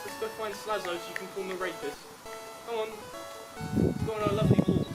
Let's go find Slazzo so you can call him a rapist. Come on. Let's go on a lovely walk.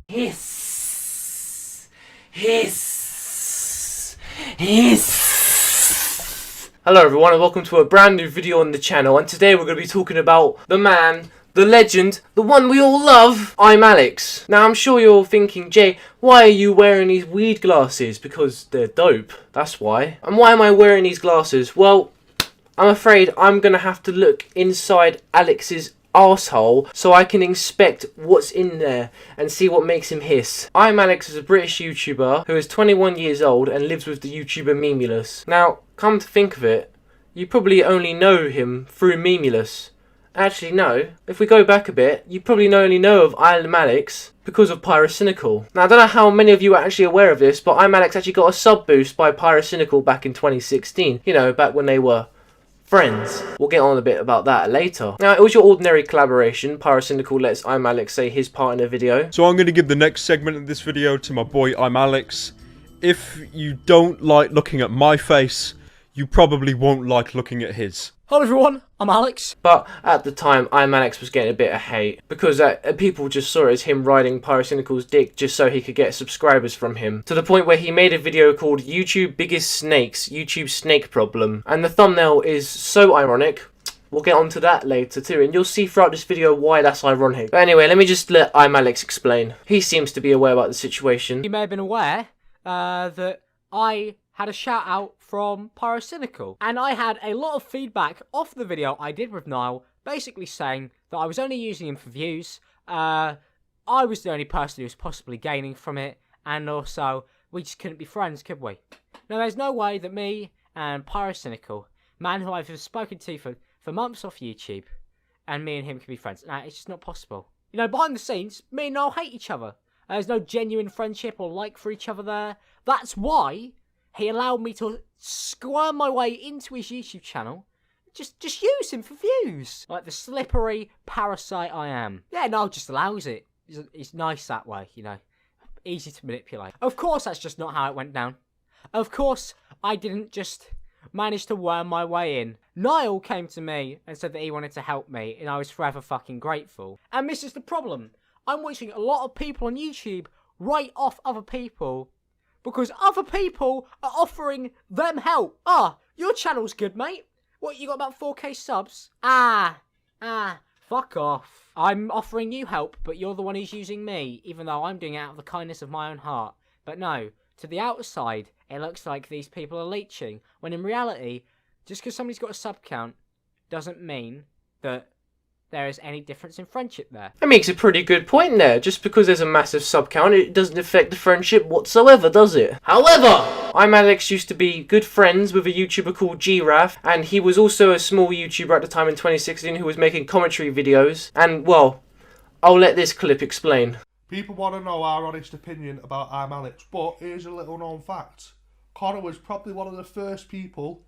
Hiss. Hiss. Hiss. Hello everyone and welcome to a brand new video on the channel, and today we're going to be talking about the man, the legend, the one we all love, ImAllexx. Now I'm sure you're thinking, Jay, why are you wearing these weed glasses? Because they're dope, that's why. And why am I wearing these glasses? Well, I'm afraid I'm going to have to look inside Alex's arsehole so I can inspect what's in there and see what makes him hiss. ImAllexx is a British YouTuber who is 21 years old and lives with the YouTuber ImAllexx. Now, come to think of it, you probably only know him through ImAllexx. Actually, no. If we go back a bit, you probably only know of ImAllexx because of Pyrocynical. Now, I don't know how many of you are actually aware of this, but ImAllexx actually got a sub boost by Pyrocynical back in 2016. You know, back when they were friends. We'll get on a bit about that later. Now, it was your ordinary collaboration. Pyrocynical lets ImAllexx say his part in the video. So I'm going to give the next segment of this video to my boy ImAllexx. If you don't like looking at my face, you probably won't like looking at his. Hello everyone, I'm Alex. But at the time, ImAllexx was getting a bit of hate because people just saw it as him riding Pyrocynical's dick just so he could get subscribers from him. To the point where he made a video called YouTube Biggest Snakes, YouTube Snake Problem. And the thumbnail is so ironic. We'll get onto that later too, and you'll see throughout this video why that's ironic. But anyway, let me just let ImAllexx explain. He seems to be aware about the situation. You may have been aware that I had a shout out from Pyrocynical, and I had a lot of feedback off the video I did with Niall, basically saying that I was only using him for views, I was the only person who was possibly gaining from it, and also we just couldn't be friends, could we? Now there's no way that me and Pyrocynical, man who I've spoken to for months off YouTube, and me and him can be friends. Nah, it's just not possible. You know, behind the scenes, me and Niall hate each other. There's no genuine friendship or like for each other there. That's why he allowed me to squirm my way into his YouTube channel. Just use him for views. Like the slippery parasite I am. Yeah, Niall just allows it. He's nice that way, you know. Easy to manipulate. Of course, that's just not how it went down. Of course, I didn't just manage to worm my way in. Niall came to me and said that he wanted to help me, and I was forever fucking grateful. And this is the problem. I'm watching a lot of people on YouTube write off other people because other people are offering them help. Ah, your channel's good, mate. What, you got about 4K subs? Fuck off. I'm offering you help, but you're the one who's using me, even though I'm doing it out of the kindness of my own heart. But no, to the outside, it looks like these people are leeching, when in reality, just because somebody's got a sub count doesn't mean that there is any difference in friendship there. That makes a pretty good point there. Just because there's a massive sub count, it doesn't affect the friendship whatsoever, does it? However, ImAllexx used to be good friends with a YouTuber called Giraffe, and he was also a small YouTuber at the time in 2016 who was making commentary videos. And, well, I'll let this clip explain. People want to know our honest opinion about ImAllexx, but here's a little known fact. Connor was probably one of the first people,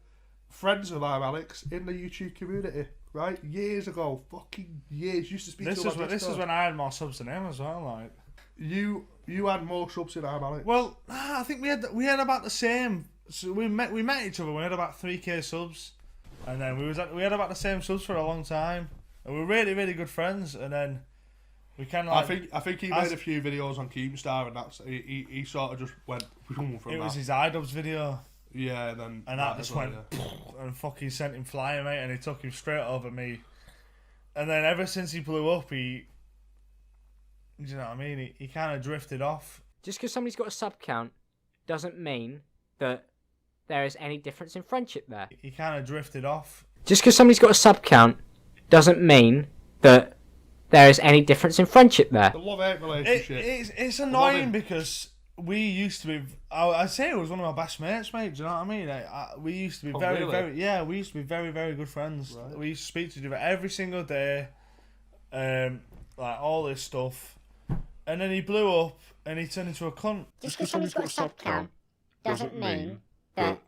friends of ImAllexx, in the YouTube community. Right, years ago, fucking years. Used to speak to him. This is when I had more subs than him as well. Like you had more subs than ImAllexx. Well, I think we had about the same. So we met each other. We had about 3K subs. And then we had about the same subs for a long time, and we were really, really good friends. And then we kind of like, I think he made a few videos on Keemstar, and that's he sort of just went from it that. was his iDubbbz video. Yeah, and that just went and fucking sent him flying, mate, and he took him straight over me. And then ever since he blew up, you know what I mean? He kind of drifted off. Just because somebody's got a sub count doesn't mean that there is any difference in friendship there. He kind of drifted off. Just because somebody's got a sub count doesn't mean that there is any difference in friendship there. The love-hate relationship. It's annoying because we used to be. I'd say it was one of my best mates, mate. Do you know what I mean? We used to be we used to be very, very good friends. Right. We used to speak to each other every single day, like all this stuff. And then he blew up and he turned into a cunt. Just because somebody's got a sub count doesn't mean that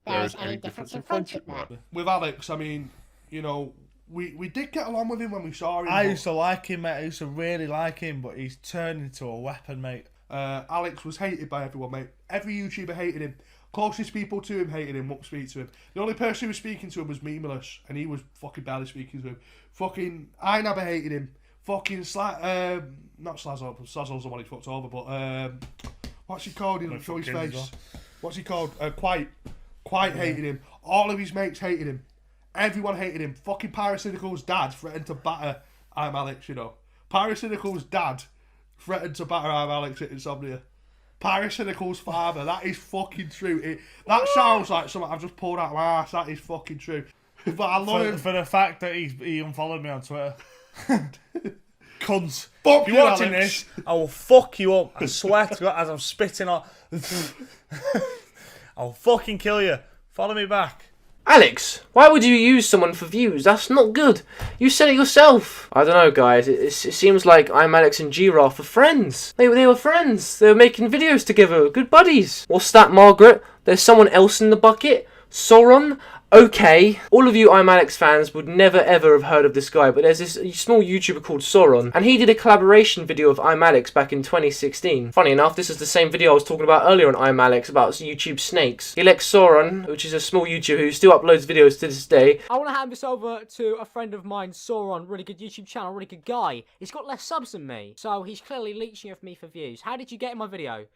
there is any difference in friendship there. With Alex, I mean, you know, we did get along with him when we saw him. I used to like him, mate. I used to really like him, but he's turned into a weapon, mate. Alex was hated by everyone, mate. Every YouTuber hated him. Closest people to him hated him, wouldn't speak to him. The only person who was speaking to him was ImAllexx, and he was fucking barely speaking to him. Fucking InAllexx hated him. Fucking not Slazzo, Slazzo's the one he fucked over, but what's he called? He didn't show his face. Well. What's he called? Quite hated him. All of his mates hated him. Everyone hated him. Fucking Pyrocynical's dad threatened to batter ImAllexx, you know. Pyrocynical's dad threatened to batter ImAllexx at Insomnia. Pyrocynical's father, that is fucking true. That sounds like something I've just pulled out of my ass. That is fucking true. But I love him for the fact that he unfollowed me on Twitter. Cunt. Fuck you you, watching Alex. this? I will fuck you up. I swear to God, as I'm spitting on. I'll fucking kill you. Follow me back. Alex, why would you use someone for views? That's not good. You said it yourself. I don't know, guys. It seems like ImAllexx and Giraffe are friends. They were friends. They were making videos together. Good buddies. What's that, Margaret? There's someone else in the bucket? Sauron? Okay, all of you ImAllexx fans would never ever have heard of this guy, but there's this small YouTuber called Sauron, and he did a collaboration video of ImAllexx back in 2016. Funny enough, this is the same video I was talking about earlier on ImAllexx about YouTube snakes. ImAllexx Sauron, which is a small YouTuber who still uploads videos to this day. I want to hand this over to a friend of mine, Sauron, really good YouTube channel, really good guy. He's got less subs than me, so he's clearly leeching off me for views. How did you get in my video?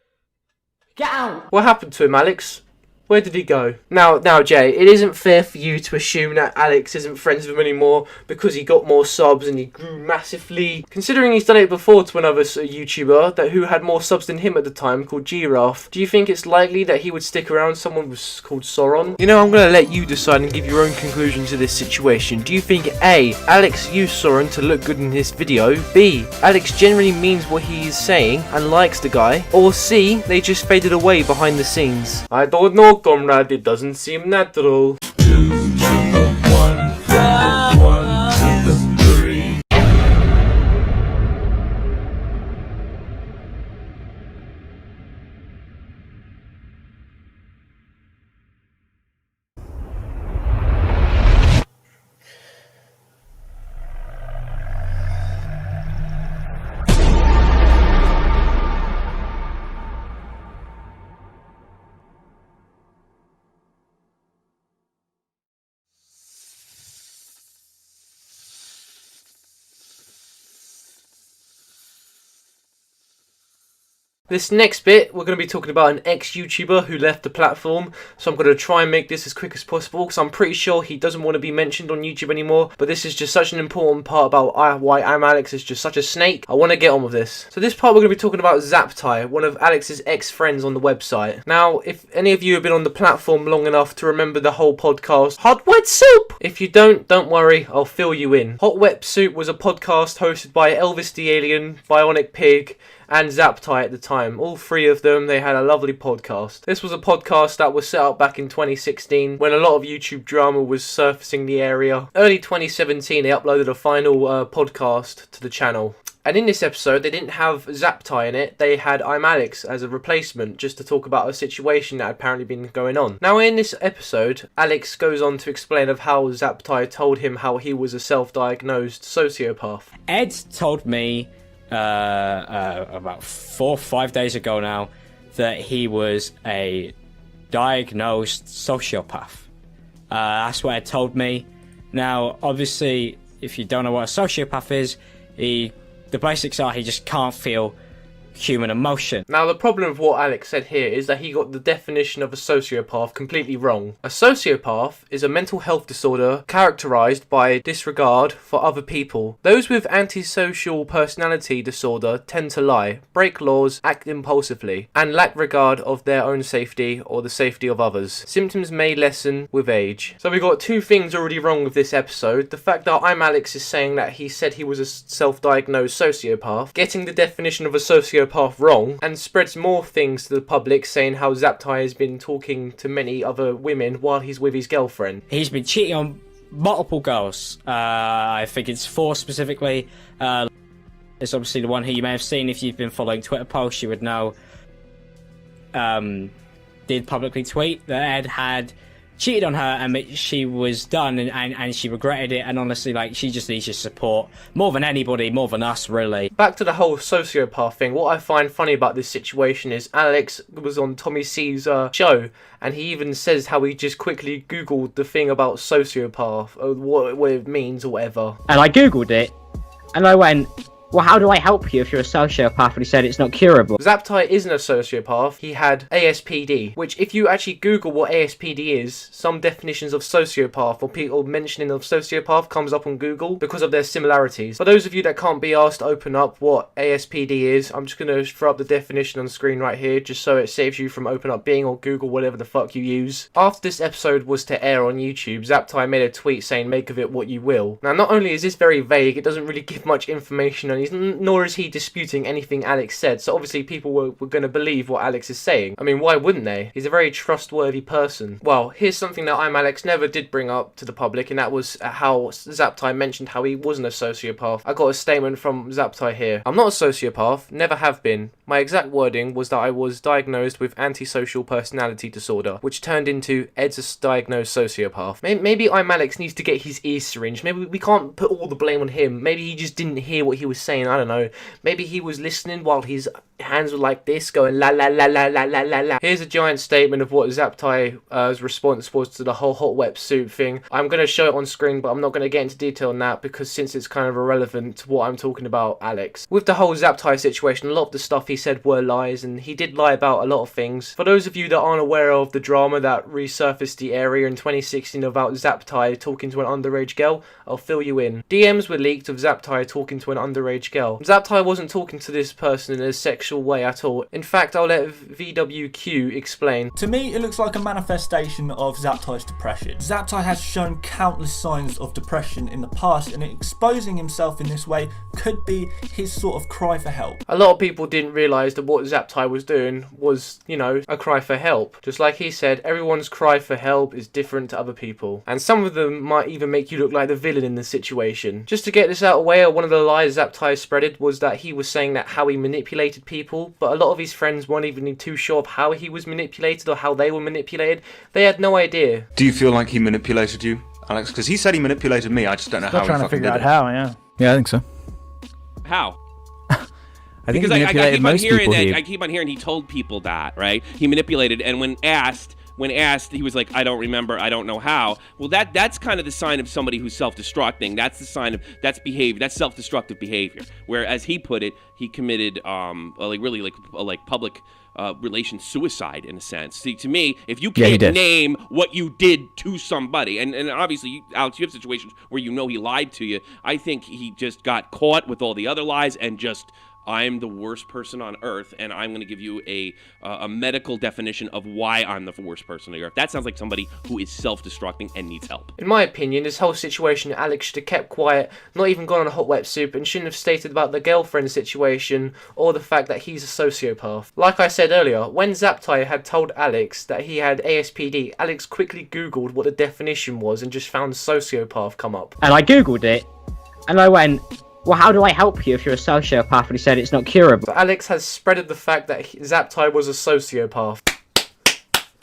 Get out! What happened to him, Alex? Where did he go? Now, Jay, it isn't fair for you to assume that Alex isn't friends with him anymore because he got more subs and he grew massively. Considering he's done it before to another YouTuber who had more subs than him at the time, called Giraffe, do you think it's likely that he would stick around someone called Sauron? You know, I'm going to let you decide and give your own conclusion to this situation. Do you think A, Alex used Sauron to look good in this video? B, Alex generally means what he is saying and likes the guy? Or C, they just faded away behind the scenes? I don't know, comrade, it doesn't seem natural. This next bit, we're going to be talking about an ex-YouTuber who left the platform, so I'm going to try and make this as quick as possible, because I'm pretty sure he doesn't want to be mentioned on YouTube anymore, but this is just such an important part about why ImAllexx is just such a snake. I want to get on with this. So this part we're going to be talking about Zaptai, one of Alex's ex-friends on the website. Now, if any of you have been on the platform long enough to remember the whole podcast, Hot Wet Soup! If you don't worry, I'll fill you in. Hot Wet Soup was a podcast hosted by Elvis the Alien, Bionic Pig, and Zaptai at the time. All three of them, they had a lovely podcast. This was a podcast that was set up back in 2016 when a lot of YouTube drama was surfacing the area. Early 2017 they uploaded a final podcast to the channel. And in this episode, they didn't have Zaptai in it, they had ImAllexx as a replacement, just to talk about a situation that had apparently been going on. Now in this episode, Alex goes on to explain of how Zaptai told him how he was a self-diagnosed sociopath. Ed told me about 4 or 5 days ago now that he was a diagnosed sociopath. That's what it told me. Now, obviously, if you don't know what a sociopath is, the basics are he just can't feel human emotion. Now, the problem with what Alex said here is that he got the definition of a sociopath completely wrong. A sociopath is a mental health disorder characterized by disregard for other people. Those with antisocial personality disorder tend to lie, break laws, act impulsively, and lack regard of their own safety or the safety of others. Symptoms may lessen with age. So we got two things already wrong with this episode. The fact that ImAllexx is saying that he said he was a self-diagnosed sociopath, getting the definition of a sociopath wrong, and spreads more things to the public, saying how Zaptai has been talking to many other women while he's with his girlfriend. He's been cheating on multiple girls. I think it's 4 specifically. It's obviously the one who you may have seen if you've been following Twitter posts. You would know. Did publicly tweet that Ed had cheated on her and she was done and she regretted it, and honestly, like, she just needs your support more than anybody, more than us, really. Back to the whole sociopath thing, what I find funny about this situation is Alex was on Tommy C's show, and he even says how he just quickly googled the thing about sociopath, or what it means or whatever. And I googled it, and I went, well, how do I help you if you're a sociopath? And he said it's not curable. Zaptai isn't a sociopath, he had ASPD, which if you actually Google what ASPD is, some definitions of sociopath or people mentioning of sociopath comes up on Google because of their similarities. For those of you that can't be asked to open up what ASPD is, I'm just going to throw up the definition on the screen right here, just so it saves you from open up Bing or Google, whatever the fuck you use. After this episode was to air on YouTube, Zaptai made a tweet saying, make of it what you will. Now, not only is this very vague, it doesn't really give much information, and nor is he disputing anything Alex said, so obviously people were going to believe what Alex is saying. I mean, why wouldn't they? He's a very trustworthy person. Well, here's something that ImAllexx never did bring up to the public, and that was how Zaptai mentioned how he wasn't a sociopath. I got a statement from Zaptai here. I'm not a sociopath, never have been. My exact wording was that I was diagnosed with antisocial personality disorder, which turned into Ed's a diagnosed sociopath. Maybe ImAllexx needs to get his ears syringed. Maybe we can't put all the blame on him. Maybe he just didn't hear what he was saying. I don't know. Maybe he was listening while his hands were like this, going la la la la la la la la. Here's a giant statement of what Zaptai's response was to the whole hot wet soup thing. I'm going to show it on screen, but I'm not going to get into detail on that because since it's kind of irrelevant to what I'm talking about, Alex. With the whole Zaptai situation, a lot of the stuff he said were lies, and he did lie about a lot of things. For those of you that aren't aware of the drama that resurfaced the area in 2016 about Zaptai talking to an underage girl, I'll fill you in. DMs were leaked of Zaptai talking to an underage girl. Zaptai wasn't talking to this person in a sexual way at all. In fact, I'll let VWQ explain. To me, it looks like a manifestation of Zaptai's depression. Zaptai has shown countless signs of depression in the past, and exposing himself in this way could be his sort of cry for help. A lot of people didn't realise that what Zaptai was doing was, you know, a cry for help. Just like he said, everyone's cry for help is different to other people. And some of them might even make you look like the villain in the situation. Just to get this out of the way, one of the lies Zaptai spreaded was that he was saying that how he manipulated people, but a lot of his friends weren't even too sure of how he was manipulated or how they were manipulated. They had no idea. Do you feel like he manipulated you, Alex? Because he said he manipulated me, I just don't know how he fucking did it. Still trying to figure out how, yeah. Yeah, I think so. How? I think because he manipulated most people I keep on hearing he told people that, right? He manipulated, and when asked, he was like, I don't remember, I don't know how. Well, that's kind of the sign of somebody who's self-destructing. That's the sign of, that's behavior, that's self-destructive behavior. Where, as he put it, he committed, public relation suicide, in a sense. See, to me, if you can't name what you did to somebody, and obviously, Alex, you have situations where you know he lied to you, I think he just got caught with all the other lies and just, I'm the worst person on earth, and I'm going to give you a medical definition of why I'm the worst person on earth. That sounds like somebody who is self-destructing and needs help. In my opinion, this whole situation, Alex should have kept quiet, not even gone on a hot wet soup, and shouldn't have stated about the girlfriend situation or the fact that he's a sociopath. Like I said earlier, when Zaptai had told Alex that he had ASPD, Alex quickly googled what the definition was and just found sociopath come up. And I googled it, and I went, well, how do I help you if you're a sociopath? And he said it's not curable. So Alex has spreaded the fact that Zaptai was a sociopath.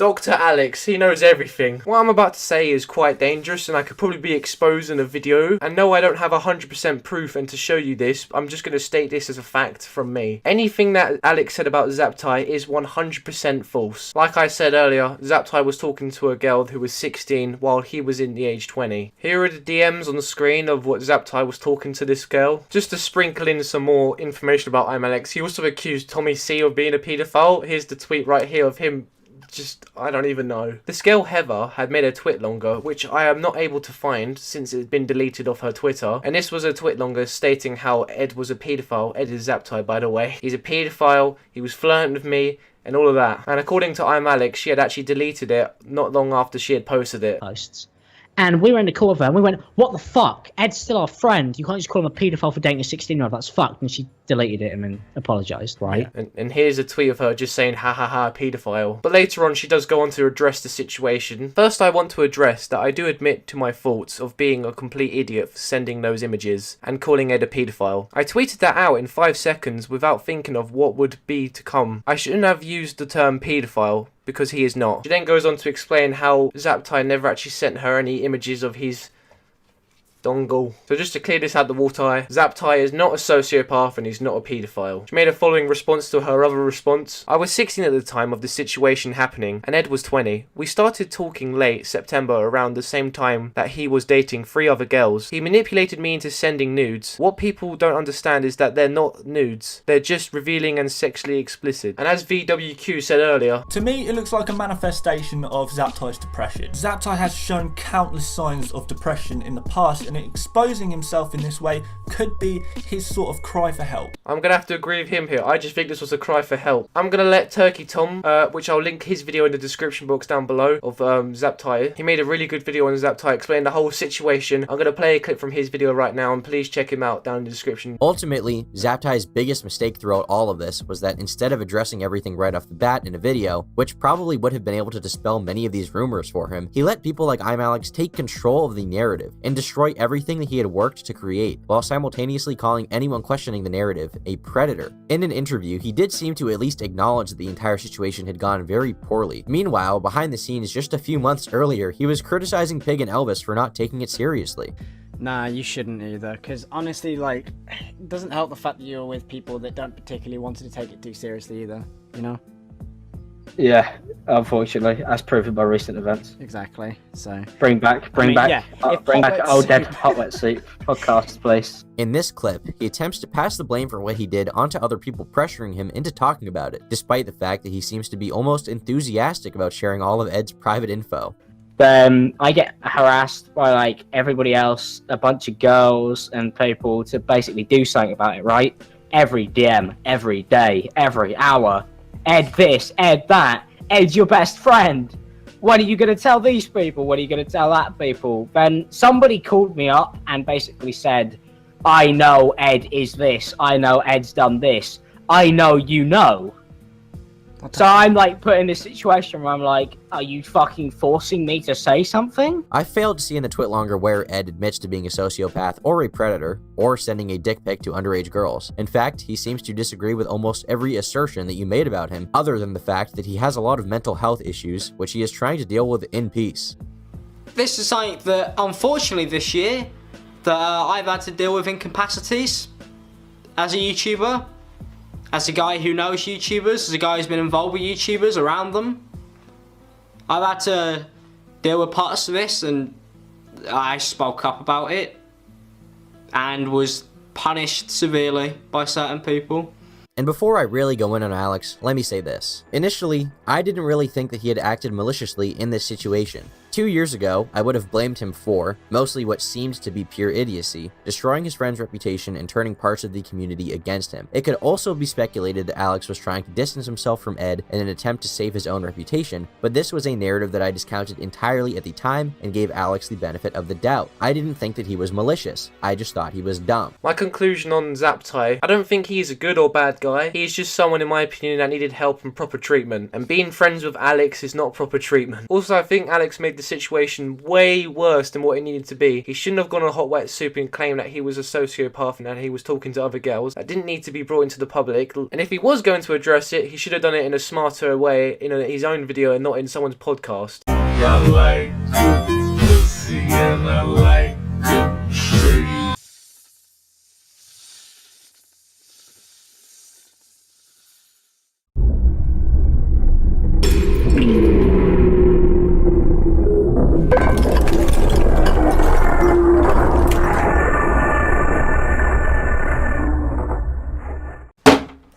Dr. Alex, he knows everything. What I'm about to say is quite dangerous and I could probably be exposed in a video. And no, I don't have 100% proof, and to show you this, I'm just going to state this as a fact from me. Anything that Alex said about Zaptai is 100% false. Like I said earlier, Zaptai was talking to a girl who was 16 while he was in the age 20. Here are the DMs on the screen of what Zaptai was talking to this girl. Just to sprinkle in some more information about ImAllexx, he also accused Tommy C of being a paedophile. Here's the tweet right here of him. I don't even know. This girl Heather had made her twit longer, which I am not able to find since it's been deleted off her Twitter. And this was a twit longer stating how Ed was a paedophile. Ed is Zaptai, by the way. He's a paedophile, he was flirting with me, and all of that. And according to ImAllexx, she had actually deleted it not long after she had posted it. Posts. And we were in the call with her and we went, what the fuck? Ed's still our friend. You can't just call him a paedophile for dating a 16-year-old. That's fucked. And she deleted it and then apologised, right? Yeah. And here's a tweet of her just saying, ha ha ha, paedophile. But later on, she does go on to address the situation. First, I want to address that I do admit to my faults of being a complete idiot for sending those images and calling Ed a paedophile. I tweeted that out in 5 seconds without thinking of what would be to come. I shouldn't have used the term paedophile, because he is not. She then goes on to explain how Zaptai never actually sent her any images of his dongle. So just to clear this out the water, Zaptai is not a sociopath and he's not a paedophile. She made a following response to her other response. I was 16 at the time of the situation happening and Ed was 20. We started talking late September around the same time that he was dating 3 other girls. He manipulated me into sending nudes. What people don't understand is that they're not nudes. They're just revealing and sexually explicit. And as VWQ said earlier, to me it looks like a manifestation of Zaptai's depression. Zaptai has shown countless signs of depression in the past, and exposing himself in this way could be his sort of cry for help. I'm gonna have to agree with him here. I just think this was a cry for help. I'm gonna let Turkey Tom, which I'll link his video in the description box down below, of Zaptai. He made a really good video on Zaptai explaining the whole situation. I'm gonna play a clip from his video right now, and please check him out down in the description. Ultimately, Zaptai's biggest mistake throughout all of this was that instead of addressing everything right off the bat in a video, which probably would have been able to dispel many of these rumors for him, he let people like ImAllexx take control of the narrative and destroy everything that he had worked to create, while simultaneously calling anyone questioning the narrative a predator. In an interview, he did seem to at least acknowledge that the entire situation had gone very poorly. Meanwhile, behind the scenes just a few months earlier, he was criticizing Pig and Elvis for not taking it seriously. Nah, you shouldn't either, because honestly, like, it doesn't help the fact that you're with people that don't particularly want to take it too seriously either, you know? Yeah, unfortunately, as proven by recent events. Exactly, so... Bring back old dead hot wet soup podcasts, please. In this clip, he attempts to pass the blame for what he did onto other people pressuring him into talking about it, despite the fact that he seems to be almost enthusiastic about sharing all of Ed's private info. I get harassed by like everybody else, a bunch of girls and people to basically do something about it, right? Every DM, every day, every hour. Ed this, Ed that, Ed's your best friend. What are you going to tell these people? What are you going to tell that people? Then somebody called me up and basically said, I know Ed is this, I know Ed's done this, I know you know. So I'm like put in this situation where I'm like, are you fucking forcing me to say something? I failed to see in the twit longer where Ed admits to being a sociopath or a predator, or sending a dick pic to underage girls. In fact, he seems to disagree with almost every assertion that you made about him, other than the fact that he has a lot of mental health issues, which he is trying to deal with in peace. This is something that, unfortunately this year, that I've had to deal with incapacities as a YouTuber. As a guy who knows YouTubers, as a guy who's been involved with YouTubers around them, I've had to deal with parts of this, and I spoke up about it and was punished severely by certain people. And before I really go in on Alex, let me say this. Initially, I didn't really think that he had acted maliciously in this situation. 2 years ago, I would have blamed him for, mostly what seemed to be pure idiocy, destroying his friend's reputation and turning parts of the community against him. It could also be speculated that Alex was trying to distance himself from Ed in an attempt to save his own reputation, but this was a narrative that I discounted entirely at the time and gave Alex the benefit of the doubt. I didn't think that he was malicious, I just thought he was dumb. My conclusion on Zaptai, I don't think he's a good or bad guy. He's just someone, in my opinion, that needed help and proper treatment. And being friends with Alex is not proper treatment. Also, I think Alex made the the situation way worse than what it needed to be. He shouldn't have gone on Hot Wet Soup and claimed that he was a sociopath and that he was talking to other girls. That didn't need to be brought into the public. And if he was going to address it, he should have done it in a smarter way, in his own video and not in someone's podcast. I like good pussy and I like good trees.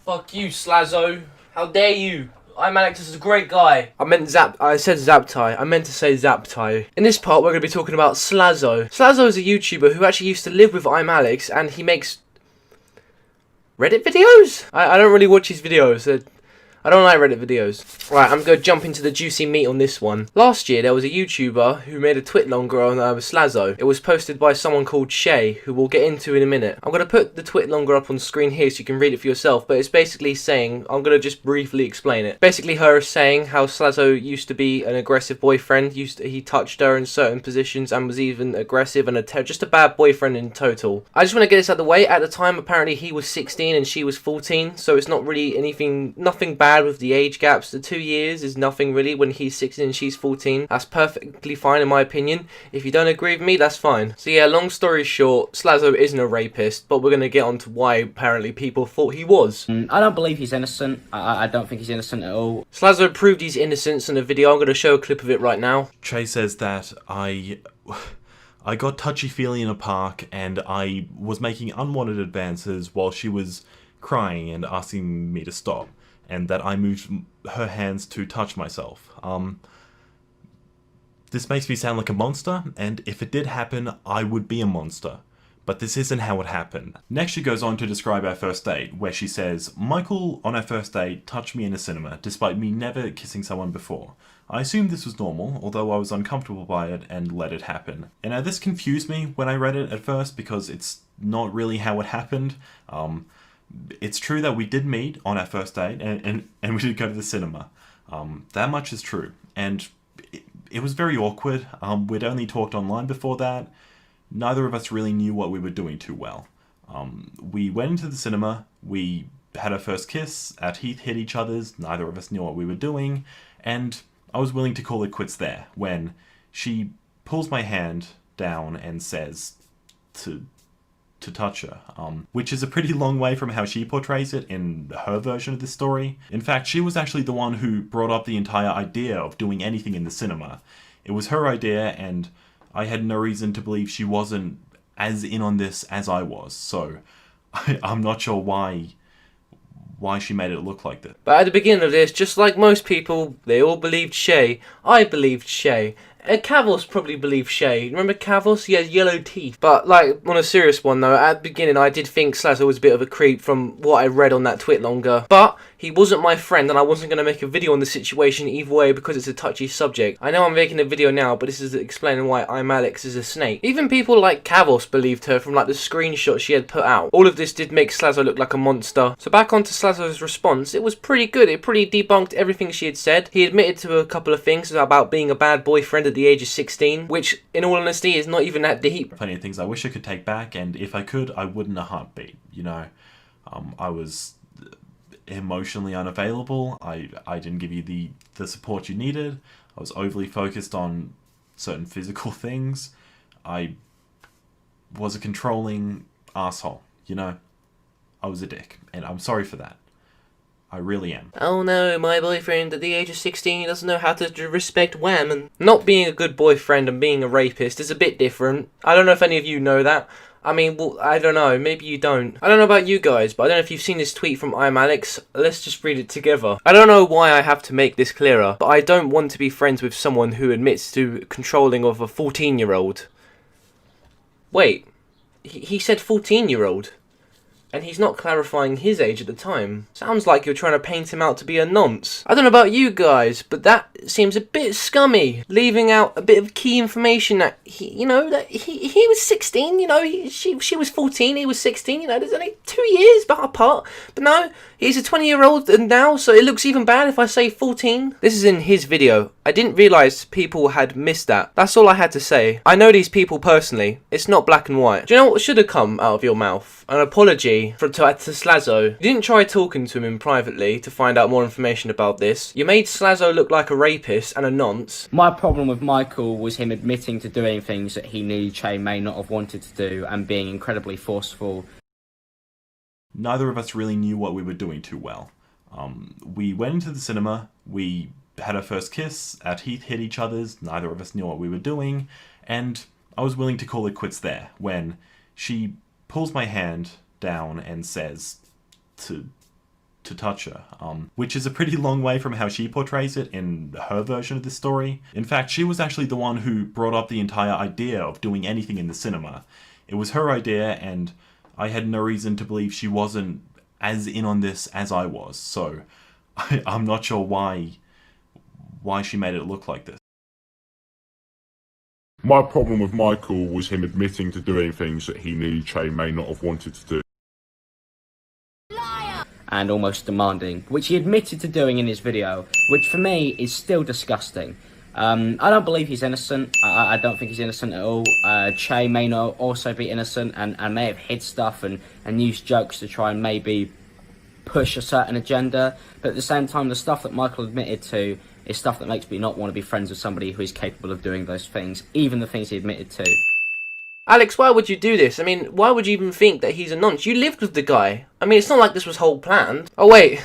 Fuck you, Slazzo. How dare you? ImAllexx is a great guy. I said Zaptai. I meant to say Zaptai. In this part, we're going to be talking about Slazzo. Slazzo is a YouTuber who actually used to live with ImAllexx, and he makes Reddit videos? I don't really watch his videos. I don't like Reddit videos. Right, I'm going to jump into the juicy meat on this one. Last year, there was a YouTuber who made a twit longer on Slazzo. It was posted by someone called Shay, who we'll get into in a minute. I'm going to put the twit longer up on screen here so you can read it for yourself, but it's basically saying, I'm going to just briefly explain it. Basically, her saying how Slazzo used to be an aggressive boyfriend. He touched her in certain positions and was even aggressive and just a bad boyfriend in total. I just want to get this out of the way. At the time, apparently, he was 16 and she was 14, so it's not really nothing bad with the age gaps. The 2 years is nothing really when he's 16 and she's 14. That's perfectly fine in my opinion. If you don't agree with me, that's fine. So yeah, long story short, Slazzo isn't a rapist, but we're going to get on to why apparently people thought he was. I don't believe he's innocent. I don't think he's innocent at all. Slazzo proved his innocence in a video. I'm going to show a clip of it right now. Che says that I got touchy-feely in a park and I was making unwanted advances while she was crying and asking me to stop, and that I moved her hands to touch myself. This makes me sound like a monster, and if it did happen, I would be a monster. But this isn't how it happened. Next she goes on to describe our first date, where she says, Michael, on our first date, touched me in a cinema, despite me never kissing someone before. I assumed this was normal, although I was uncomfortable by it and let it happen. And now this confused me when I read it at first, because it's not really how it happened. It's true that we did meet on our first date, and we did go to the cinema. That much is true. And it was very awkward. We'd only talked online before that. Neither of us really knew what we were doing too well. We went into the cinema, we had our first kiss, our teeth hit each other's, neither of us knew what we were doing, and I was willing to call it quits there, when she pulls my hand down and says to touch her, which is a pretty long way from how she portrays it in her version of the story. In fact, she was actually the one who brought up the entire idea of doing anything in the cinema. It was her idea, and I had no reason to believe she wasn't as in on this as I was, so I'm not sure why she made it look like this. But at the beginning of this, just like most people, they all believed Shay. I believed Shay. And Kavos probably believed Shay. Remember Kavos? He has yellow teeth. But, like, on a serious one, though, at the beginning, I did think Slazzo was a bit of a creep from what I read on that twit longer. But he wasn't my friend, and I wasn't going to make a video on the situation either way because it's a touchy subject. I know I'm making a video now, but this is explaining why ImAllexx is a snake. Even people like Kavos believed her from, like, the screenshot she had put out. All of this did make Slazzo look like a monster. So back onto Slazzo's response, it was pretty good. It pretty debunked everything she had said. He admitted to a couple of things about being a bad boyfriend at the age of 16, which, in all honesty, is not even that deep. Plenty of things I wish I could take back, and if I could, I wouldn't a heartbeat, you know. I was emotionally unavailable. I didn't give you the support you needed. I was overly focused on certain physical things. I was a controlling asshole, you know. I was a dick, and I'm sorry for that. I really am. Oh no, my boyfriend at the age of 16 doesn't know how to respect women. Not being a good boyfriend and being a rapist is a bit different. I don't know if any of you know that. I mean, well, I don't know, maybe you don't. I don't know about you guys, but I don't know if you've seen this tweet from ImAllexx. Let's just read it together. I don't know why I have to make this clearer, but I don't want to be friends with someone who admits to controlling of a 14-year-old. Wait, he said 14-year-old. And he's not clarifying his age at the time. Sounds like you're trying to paint him out to be a nonce. I don't know about you guys, but that seems a bit scummy. Leaving out a bit of key information that he was 16, you know, she was 14, he was 16, you know, there's only 2 years apart. But no, he's a 20-year-old now, so it looks even bad if I say 14. This is in his video. I didn't realise people had missed that. That's all I had to say. I know these people personally. It's not black and white. Do you know what should have come out of your mouth? An apology to Slazzo. You didn't try talking to him privately to find out more information about this. You made Slazzo look like a rapist and a nonce. My problem with Michael was him admitting to doing things that he knew Che may not have wanted to do and being incredibly forceful. Neither of us really knew what we were doing too well. We went into the cinema, we had our first kiss, our teeth hit each other's, neither of us knew what we were doing, and I was willing to call it quits there, when she pulls my hand down and says to touch her, which is a pretty long way from how she portrays it in her version of this story. In fact, she was actually the one who brought up the entire idea of doing anything in the cinema. It was her idea, and I had no reason to believe she wasn't as in on this as I was, so I'm not sure why she made it look like this. My problem with Michael was him admitting to doing things that he knew Che may not have wanted to do. And almost demanding, which he admitted to doing in his video, which for me is still disgusting. I don't believe he's innocent. I don't think he's innocent at all. Che may not also be innocent and may have hid stuff and used jokes to try and maybe push a certain agenda. But at the same time, the stuff that Michael admitted to is stuff that makes me not want to be friends with somebody who is capable of doing those things, even the things he admitted to. Alex, why would you do this? I mean, why would you even think that he's a nonce? You lived with the guy. I mean, it's not like this was whole planned. Oh wait,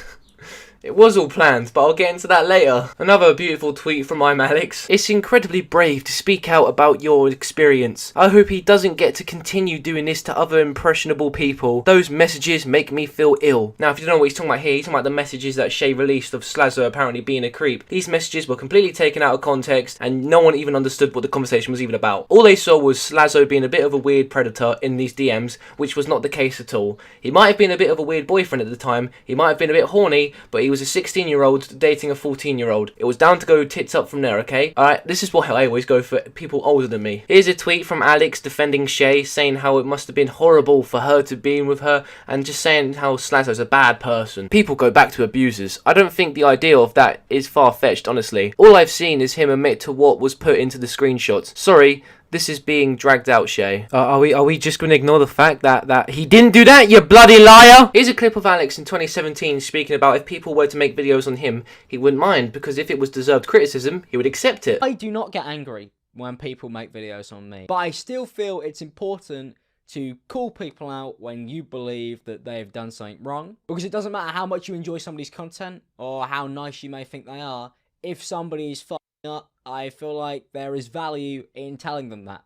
it was all planned, but I'll get into that later. Another beautiful tweet from ImAllexx. It's incredibly brave to speak out about your experience. I hope he doesn't get to continue doing this to other impressionable people. Those messages make me feel ill. Now, if you don't know what he's talking about here, he's talking about the messages that Shay released of Slazzo apparently being a creep. These messages were completely taken out of context, and no one even understood what the conversation was even about. All they saw was Slazzo being a bit of a weird predator in these DMs, which was not the case at all. He might have been a bit of a weird boyfriend at the time, he might have been a bit horny, but he was a 16-year-old dating a 14-year-old. It was down to go tits up from there, okay? Alright, this is what I always go for people older than me. Here's a tweet from Alex defending Shay, saying how it must have been horrible for her to be with her, and just saying how Slazzo's a bad person. People go back to abusers. I don't think the idea of that is far-fetched, honestly. All I've seen is him admit to what was put into the screenshots. Sorry, this is being dragged out, Shay. Are we just going to ignore the fact that he didn't do that, you bloody liar? Here's a clip of Alex in 2017 speaking about if people were to make videos on him, he wouldn't mind, because if it was deserved criticism, he would accept it. I do not get angry when people make videos on me, but I still feel it's important to call people out when you believe that they have done something wrong, because it doesn't matter how much you enjoy somebody's content or how nice you may think they are. If somebody's fucking up, I feel like there is value in telling them that,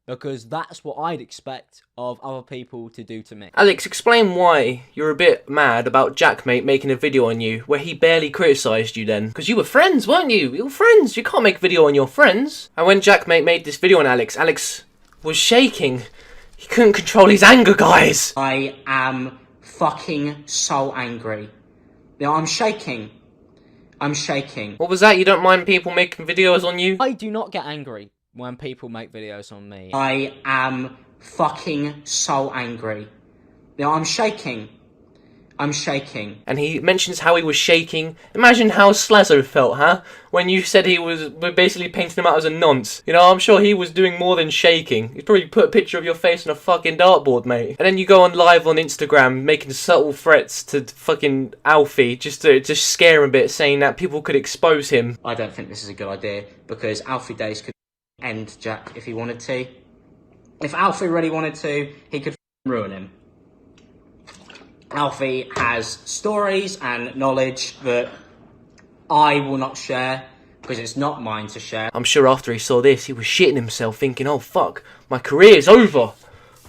because that's what I'd expect of other people to do to me. Alex, explain why you're a bit mad about Jackmate making a video on you where he barely criticised you then. Because you were friends, weren't you? You were friends. You can't make a video on your friends. And when Jackmate made this video on Alex, Alex was shaking. He couldn't control his anger, guys. I am fucking so angry. Now I'm shaking. I'm shaking. What was that? You don't mind people making videos on you? I do not get angry when people make videos on me. I am fucking so angry. Now I'm shaking. I'm shaking. And he mentions how he was shaking. Imagine how Slazzo felt, huh? When you said he was basically painting him out as a nonce. You know, I'm sure he was doing more than shaking. He'd probably put a picture of your face on a fucking dartboard, mate. And then you go on live on Instagram making subtle threats to fucking Alfie just to scare him a bit, saying that people could expose him. I don't think this is a good idea, because Alfie Days could end Jack if he wanted to. If Alfie really wanted to, he could ruin him. Alfie has stories and knowledge that I will not share, because it's not mine to share. I'm sure after he saw this, he was shitting himself thinking, oh fuck, my career's over.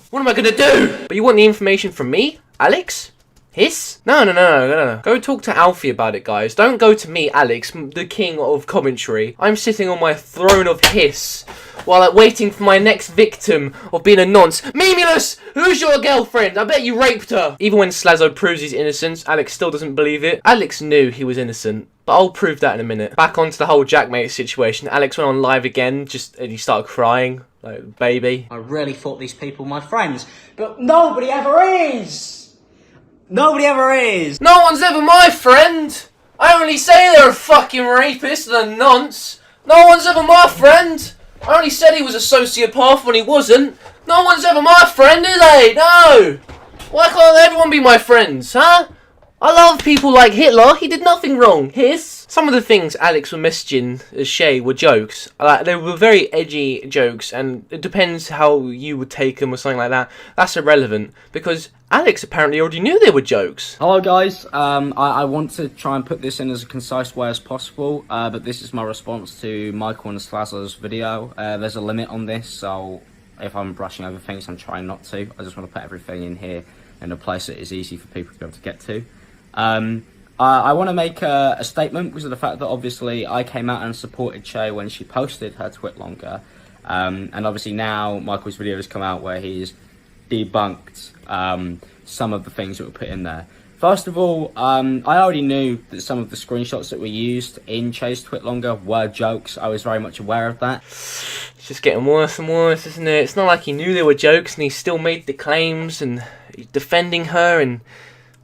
What am I gonna do? But you want the information from me, Alex? Hiss? No. Go talk to Alfie about it, guys. Don't go to me, Alex, the king of commentary. I'm sitting on my throne of hiss while I'm waiting for my next victim of being a nonce. Memulus! Who's your girlfriend? I bet you raped her! Even when Slazzo proves his innocence, Alex still doesn't believe it. Alex knew he was innocent, but I'll prove that in a minute. Back onto the whole Jackmate situation. Alex went on live again, and he started crying, like, baby. I really thought these people were my friends, but nobody ever is! Nobody ever is! No one's ever my friend! I only say they're a fucking rapist and a nonce. No one's ever my friend. I only said he was a sociopath when he wasn't. No one's ever my friend, is they? No. Why can't everyone be my friends, huh? I love people like Hitler. He did nothing wrong. Hiss. Some of the things Alex were messaging as Shay were jokes. They were very edgy jokes, and it depends how you would take them or something like that. That's irrelevant, because Alex apparently already knew they were jokes. Hello guys, I want to try and put this in as a concise way as possible, but this is my response to Michael and Slazzo's video. There's a limit on this, so if I'm brushing over things, I'm trying not to. I just want to put everything in here in a place that is easy for people to be able to get to. I want to make a statement because of the fact that obviously I came out and supported Shay when she posted her twit longer, and obviously now Michael's video has come out where he's debunked some of the things that were put in there. First of all, I already knew that some of the screenshots that were used in Shay's twit longer were jokes. I was very much aware of that. It's just getting worse and worse, isn't it? It's not like he knew they were jokes and he still made the claims and defending her, and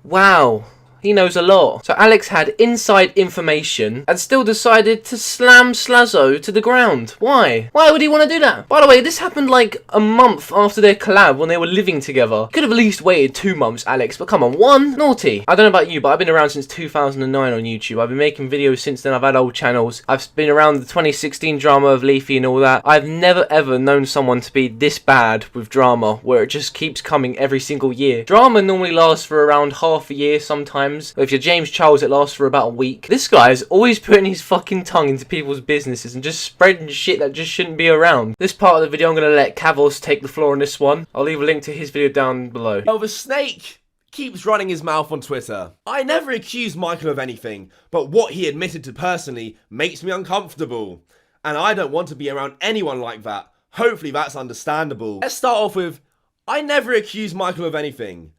wow. He knows a lot. So Alex had inside information and still decided to slam Slazzo to the ground. Why? Why would he want to do that? By the way, this happened like a month after their collab when they were living together. Could have at least waited 2 months, Alex, but come on, 1? Naughty. I don't know about you, but I've been around since 2009 on YouTube. I've been making videos since then. I've had old channels. I've been around the 2016 drama of Leafy and all that. I've never ever known someone to be this bad with drama, where it just keeps coming every single year. Drama normally lasts for around half a year sometimes. If you're James Charles, it lasts for about a week. This guy is always putting his fucking tongue into people's businesses and just spreading shit that just shouldn't be around. This part of the video, I'm going to let Kavos take the floor on this one. I'll leave a link to his video down below. Oh, the snake keeps running his mouth on Twitter. I never accused Michael of anything, but what he admitted to personally makes me uncomfortable. And I don't want to be around anyone like that. Hopefully that's understandable. Let's start off with, I never accused Michael of anything.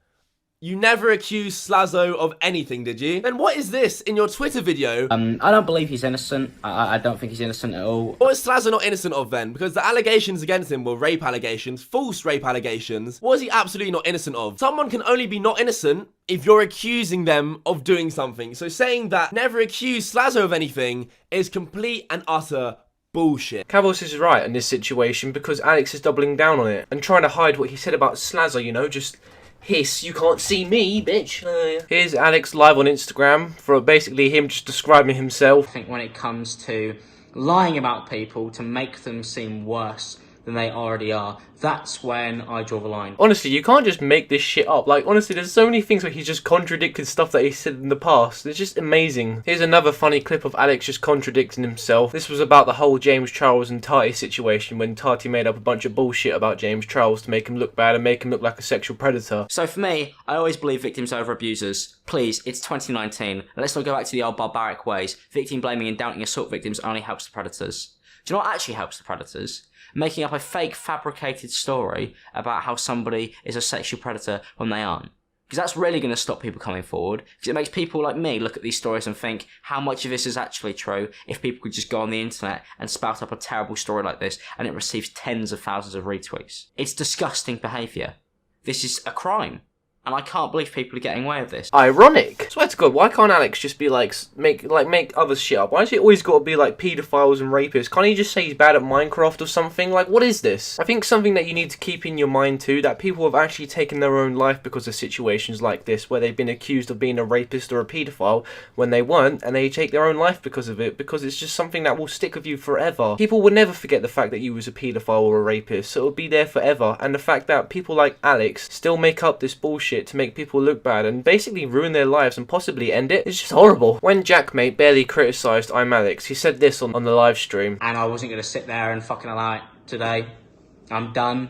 You never accused Slazzo of anything, did you? Then what is this in your Twitter video? I don't believe he's innocent. I don't think he's innocent at all. What is Slazzo not innocent of then? Because the allegations against him were rape allegations, false rape allegations. What is he absolutely not innocent of? Someone can only be not innocent if you're accusing them of doing something. So saying that never accused Slazzo of anything is complete and utter bullshit. Kavos is right in this situation because Alex is doubling down on it and trying to hide what he said about Slazzo, you know, just hiss, you can't see me, bitch. Here's Alex live on Instagram for basically him just describing himself. I think when it comes to lying about people to make them seem worse than they already are, that's when I draw the line. Honestly, you can't just make this shit up. Like, honestly, there's so many things where he's just contradicted stuff that he said in the past. It's just amazing. Here's another funny clip of Alex just contradicting himself. This was about the whole James Charles and Tati situation when Tati made up a bunch of bullshit about James Charles to make him look bad and make him look like a sexual predator. So for me, I always believe victims over abusers. Please, it's 2019. Let's not go back to the old barbaric ways. Victim blaming and doubting assault victims only helps the predators. Do you know what actually helps the predators? Making up a fake fabricated story about how somebody is a sexual predator when they aren't. Because that's really going to stop people coming forward. Because it makes people like me look at these stories and think, how much of this is actually true if people could just go on the internet and spout up a terrible story like this and it receives tens of thousands of retweets. It's disgusting behaviour. This is a crime. And I can't believe people are getting away with this. Ironic. Swear to God, why can't Alex just be like, make other shit up? Why has it always got to be like paedophiles and rapists? Can't he just say he's bad at Minecraft or something? Like, what is this? I think something that you need to keep in your mind too, that people have actually taken their own life because of situations like this, where they've been accused of being a rapist or a paedophile when they weren't, and they take their own life because of it, because it's just something that will stick with you forever. People will never forget the fact that you was a paedophile or a rapist, so it'll be there forever. And the fact that people like Alex still make up this bullshit to make people look bad and basically ruin their lives and possibly end it, it's just horrible. When Jackmate barely criticised ImAllexx, he said this on the live stream. And I wasn't going to sit there and fucking allow it today. I'm done.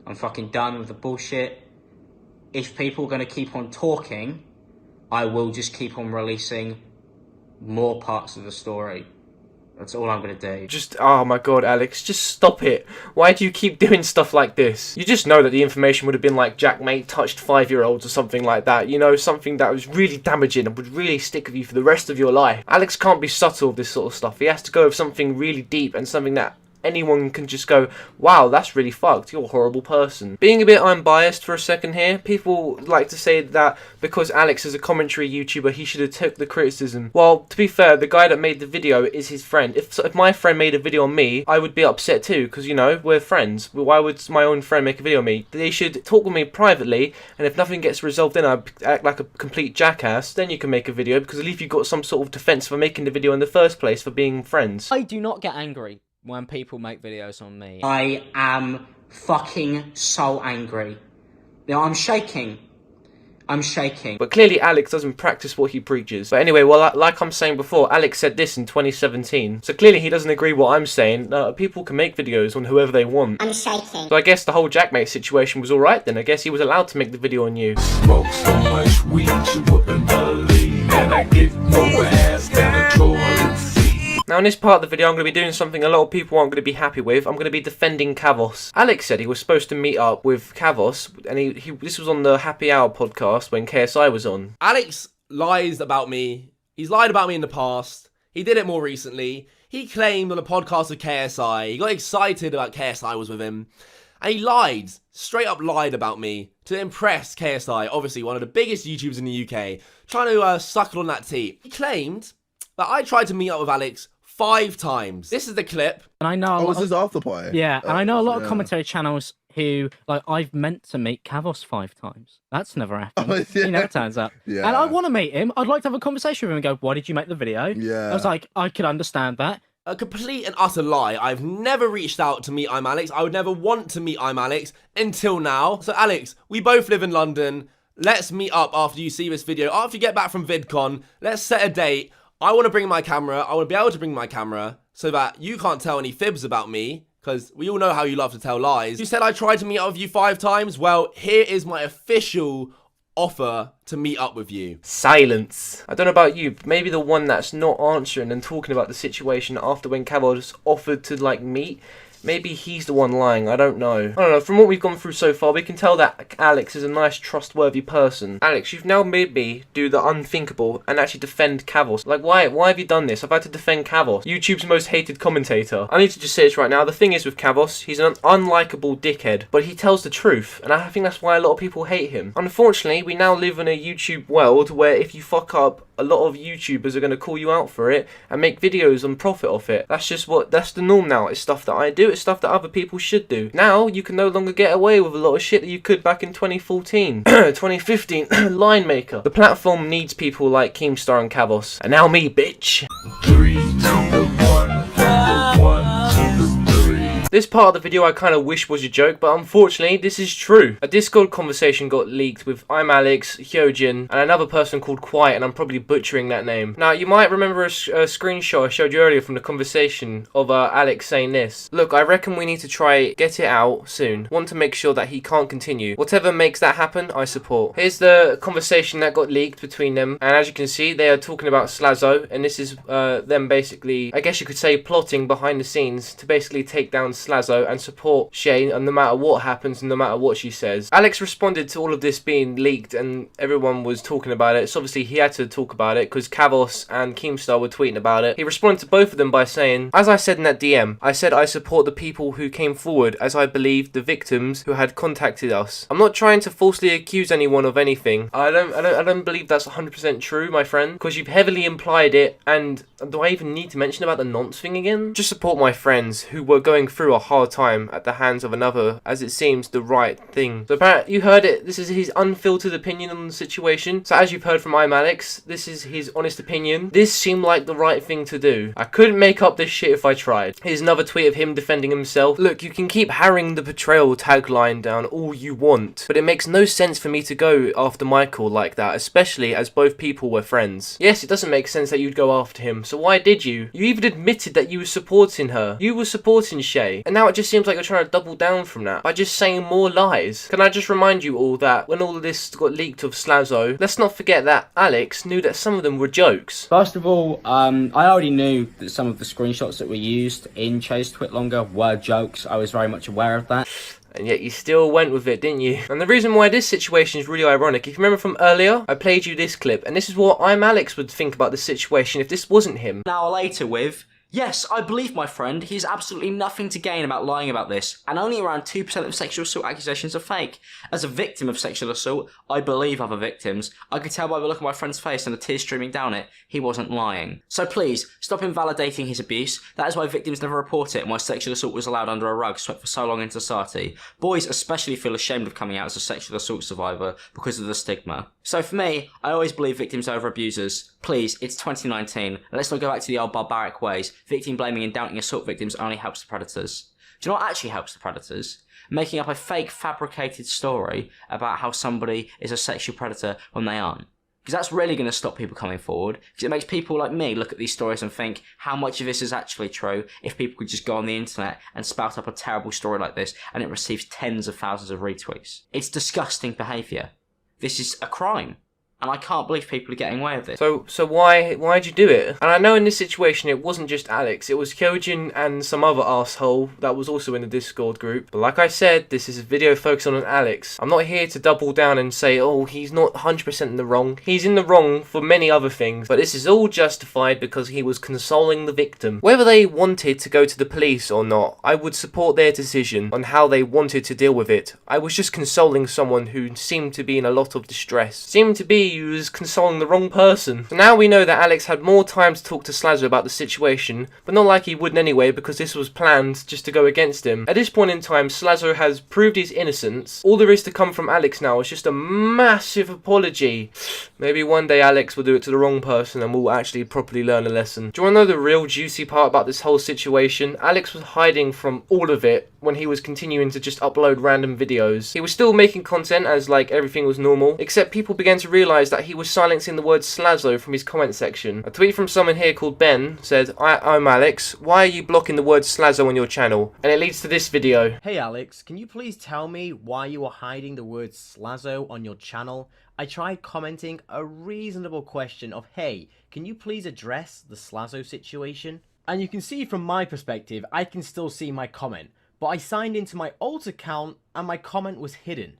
I'm fucking done with the bullshit. If people are going to keep on talking, I will just keep on releasing more parts of the story. That's all I'm going to do. Just, oh my God, Alex, just stop it. Why do you keep doing stuff like this? You just know that the information would have been like Jackmate touched 5-year-olds or something like that. You know, something that was really damaging and would really stick with you for the rest of your life. Alex can't be subtle with this sort of stuff. He has to go with something really deep and something that anyone can just go, wow, that's really fucked, you're a horrible person. Being a bit unbiased for a second here, people like to say that because Alex is a commentary YouTuber, he should have took the criticism. Well, to be fair, the guy that made the video is his friend. If my friend made a video on me, I would be upset too, because, you know, we're friends. Why would my own friend make a video on me? They should talk with me privately, and if nothing gets resolved then I act like a complete jackass, then you can make a video, because at least you've got some sort of defense for making the video in the first place, for being friends. I do not get angry when people make videos on me. I am fucking so angry. Now I'm shaking. I'm shaking. But clearly Alex doesn't practice what he preaches. But anyway, well, like I'm saying before, Alex said this in 2017. So clearly he doesn't agree what I'm saying. People can make videos on whoever they want. I'm shaking. So I guess the whole Jackmate situation was alright then. I guess he was allowed to make the video on you. Smoke so much weed you wouldn't believe, and I get more ass than a toilet seat. Now in this part of the video I'm going to be doing something a lot of people aren't going to be happy with. I'm going to be defending Kavos. Alex said he was supposed to meet up with Kavos, and this was on the Happy Hour podcast when KSI was on. Alex lies about me. He's lied about me in the past. He did it more recently. He claimed on a podcast with KSI. He got excited about KSI was with him. And he lied, straight up lied about me to impress KSI, obviously one of the biggest YouTubers in the UK, trying to suckle on that tea. He claimed that I tried to meet up with Alex 5 times. This is the clip. And I know. Oh, this is after party. Yeah, and I know a lot of commentary channels who, like, I've meant to meet Kavos 5 times. That's never happened. Oh, yeah. He never turns up. Yeah. And I want to meet him. I'd like to have a conversation with him and go, why did you make the video? Yeah. I was like, I could understand that. A complete and utter lie. I've never reached out to meet ImAllexx. I would never want to meet ImAllexx until now. So Alex, we both live in London. Let's meet up after you see this video. After you get back from VidCon, let's set a date. I want to bring my camera. I want to be able to bring my camera so that you can't tell any fibs about me, because we all know how you love to tell lies. You said I tried to meet up with you 5 times. Well, here is my official offer to meet up with you. Silence. I don't know about you, but maybe the one that's not answering and talking about the situation after when Kavos offered to, like, meet, maybe he's the one lying. I don't know. From what we've gone through so far, we can tell that Alex is a nice, trustworthy person. Alex, you've now made me do the unthinkable and actually defend Kavos. Like, why have you done this? I've had to defend Kavos, YouTube's most hated commentator. I need to just say this right now. The thing is with Kavos, he's an unlikable dickhead, but he tells the truth, and I think that's why a lot of people hate him. Unfortunately, we now live in a YouTube world where if you fuck up, a lot of YouTubers are going to call you out for it and make videos and profit off it. That's the norm now. It's stuff that I do. It's stuff that other people should do. Now, you can no longer get away with a lot of shit that you could back in 2014. 2015, Line Maker. The platform needs people like Keemstar and Kavos. And now me, bitch. 3, 2, 1, from the 1 to the 3. This part of the video I kind of wish was a joke, but unfortunately, this is true. A Discord conversation got leaked with ImAllexx, Hyojin, and another person called Quiet, and I'm probably butchering that name. Now, you might remember a screenshot I showed you earlier from the conversation of Alex saying this. Look, I reckon we need to try get it out soon. Want to make sure that he can't continue. Whatever makes that happen, I support. Here's the conversation that got leaked between them, and as you can see, they are talking about Slazo, and this is them basically, I guess you could say, plotting behind the scenes to basically take down Slazo and support Shane, and no matter what happens and no matter what she says. Alex responded to all of this being leaked and everyone was talking about it, so obviously he had to talk about it because Kavos and Keemstar were tweeting about it. He responded to both of them by saying, as I said in that DM, I said I support the people who came forward as I believe the victims who had contacted us. I'm not trying to falsely accuse anyone of anything. I don't believe that's 100% true, my friend, because you've heavily implied it, and do I even need to mention about the nonce thing again? Just support my friends who were going through a hard time at the hands of another, as it seems the right thing. So apparently, you heard it, this is his unfiltered opinion on the situation. So as you've heard from ImAllexx, this is his honest opinion. This seemed like the right thing to do. I couldn't make up this shit if I tried. Here's another tweet of him defending himself. Look, you can keep harrying the betrayal tagline down all you want, but it makes no sense for me to go after Michael like that, especially as both people were friends. Yes, it doesn't make sense that you'd go after him, so why did you? You even admitted that you were supporting her. You were supporting Shay, and now it just seems like you're trying to double down from that by just saying more lies. Can I just remind you all that when all of this got leaked of Slazo, let's not forget that Alex knew that some of them were jokes. First of all, I already knew that some of the screenshots that were used in Chase Twit Longer were jokes. I was very much aware of that. And yet you still went with it, didn't you? And the reason why this situation is really ironic, if you remember from earlier, I played you this clip, and this is what ImAllexx would think about the situation if this wasn't him. An hour later with Yes, I believe my friend. He has absolutely nothing to gain about lying about this, and only around 2% of sexual assault accusations are fake. As a victim of sexual assault, I believe other victims. I could tell by the look on my friend's face and the tears streaming down it, he wasn't lying. So please, stop invalidating his abuse. That is why victims never report it and why sexual assault was allowed under a rug, swept for so long in society. Boys especially feel ashamed of coming out as a sexual assault survivor because of the stigma. So for me, I always believe victims over abusers. Please, it's 2019, and let's not go back to the old barbaric ways. Victim blaming and doubting assault victims only helps the predators. Do you know what actually helps the predators? Making up a fake, fabricated story about how somebody is a sexual predator when they aren't. Because that's really going to stop people coming forward. Because it makes people like me look at these stories and think, how much of this is actually true if people could just go on the internet and spout up a terrible story like this and it receives tens of thousands of retweets. It's disgusting behaviour. This is a crime. And I can't believe people are getting away with it. So why'd you do it? And I know in this situation it wasn't just Alex, it was Kyojin and some other asshole that was also in the Discord group. But like I said, this is a video focusing on Alex. I'm not here to double down and say, oh, he's not 100% in the wrong. He's in the wrong for many other things, but this is all justified because he was consoling the victim. Whether they wanted to go to the police or not, I would support their decision on how they wanted to deal with it. I was just consoling someone who seemed to be in a lot of distress. Seemed to be he was consoling the wrong person. So now we know that Alex had more time to talk to Slazzo about the situation, but not like he wouldn't anyway because this was planned just to go against him. At this point in time, Slazzo has proved his innocence. All there is to come from Alex now is just a massive apology. Maybe one day Alex will do it to the wrong person and we'll actually properly learn a lesson. Do you want to know the real juicy part about this whole situation? Alex was hiding from all of it when he was continuing to just upload random videos. He was still making content as like everything was normal, except people began to realise that he was silencing the word Slazzo from his comment section. A tweet from someone here called Ben said, ImAllexx, why are you blocking the word Slazzo on your channel? And it leads to this video. Hey Alex, can you please tell me why you are hiding the word Slazzo on your channel? I tried commenting a reasonable question of, hey, can you please address the Slazzo situation? And you can see from my perspective, I can still see my comment, but I signed into my alt account and my comment was hidden.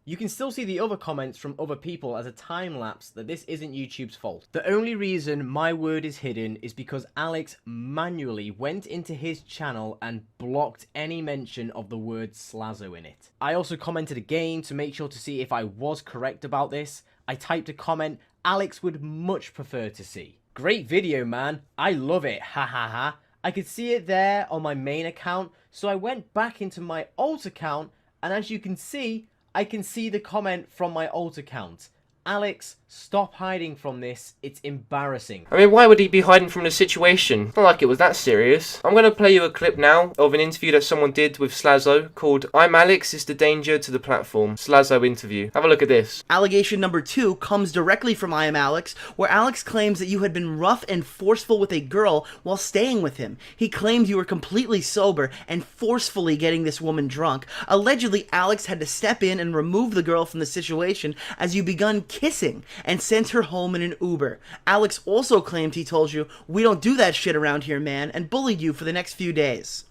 You can still see the other comments from other people as a time lapse that this isn't YouTube's fault. The only reason my word is hidden is because Alex manually went into his channel and blocked any mention of the word Slazzo in it. I also commented again to make sure to see if I was correct about this. I typed a comment Alex would much prefer to see. Great video, man. I love it. Ha ha ha. I could see it there on my main account, so I went back into my alt account, and as you can see, I can see the comment from my alt account. Alex, stop hiding from this. It's embarrassing. I mean, why would he be hiding from the situation? Not like it was that serious. I'm going to play you a clip now of an interview that someone did with Slazzo called ImAllexx is the danger to the platform. Slazzo interview. Have a look at this. Allegation number 2 comes directly from ImAllexx, where Alex claims that you had been rough and forceful with a girl while staying with him. He claims you were completely sober and forcefully getting this woman drunk. Allegedly, Alex had to step in and remove the girl from the situation as you begun kissing and sent her home in an Uber. Alex also claimed he told you, we don't do that shit around here, man, and bullied you for the next few days.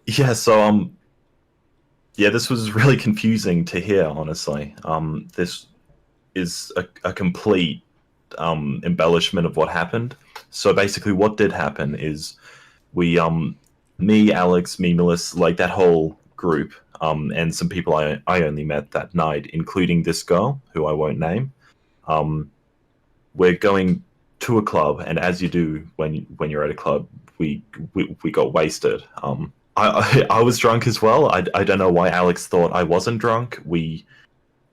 Yeah, so, yeah, this was really confusing to hear, honestly. This is a complete embellishment of what happened. So basically what did happen is we, me, Alex, Memeless, like that whole group, and some people I only met that night, including this girl, who I won't name. We're going to a club, and as you do when you're at a club, we got wasted. I was drunk as well. I don't know why Alex thought I wasn't drunk. We,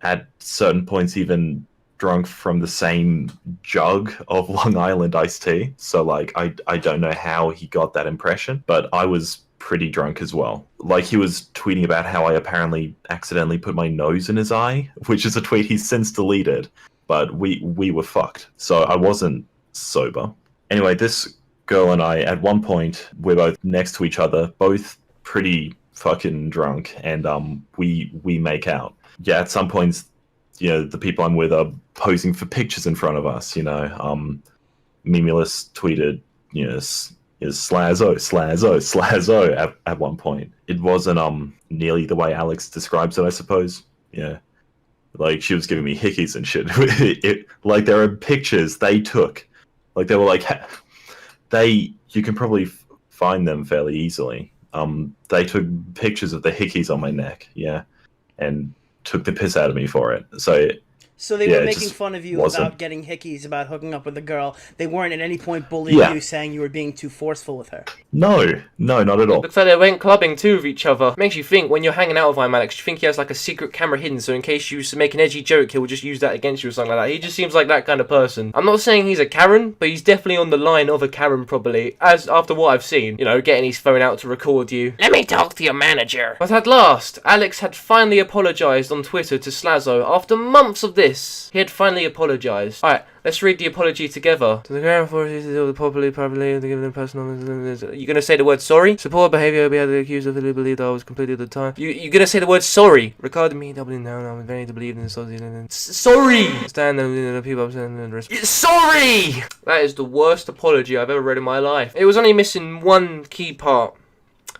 at certain points, even drunk from the same jug of Long Island iced tea. So, like, I don't know how he got that impression, but I was pretty drunk as well. Like, he was tweeting about how I apparently accidentally put my nose in his eye, which is a tweet he's since deleted, but we were fucked. So I wasn't sober. Anyway, this girl and I, at one point, we're both next to each other, both pretty fucking drunk, and we make out. Yeah, at some points, you know, the people I'm with are posing for pictures in front of us, you know. Memeless tweeted, you know, Slazzo at one point. It wasn't nearly the way Alex describes it, I suppose. Yeah. Like, she was giving me hickeys and shit. Like, there are pictures they took. Like, they were like, you can probably find them fairly easily. They took pictures of the hickeys on my neck, yeah, and took the piss out of me for it. So they were making fun of you about getting hickeys, about hooking up with a girl. They weren't at any point bullying you, saying you were being too forceful with her. No, not at all. Looks like they went clubbing too with each other. Makes you think when you're hanging out with ImAllexx, you think he has like a secret camera hidden, so in case you make an edgy joke, he'll just use that against you or something like that. He just seems like that kind of person. I'm not saying he's a Karen, but he's definitely on the line of a Karen probably, as after what I've seen. You know, getting his phone out to record you. Let me talk to your manager. But at last, Alex had finally apologised on Twitter to Slazzo after months of this. He had finally apologised. Alright, let's read the apology together. To the ground authorities to deal properly, to give them personal... You're going to say the word sorry? Support behaviour, we had the accused of who believed I was completely at the time. You're going to say the word sorry? Regarding me, doubling down, I'm very to believe in the sorry! Stand the people sorry! That is the worst apology I've ever read in my life. It was only missing one key part.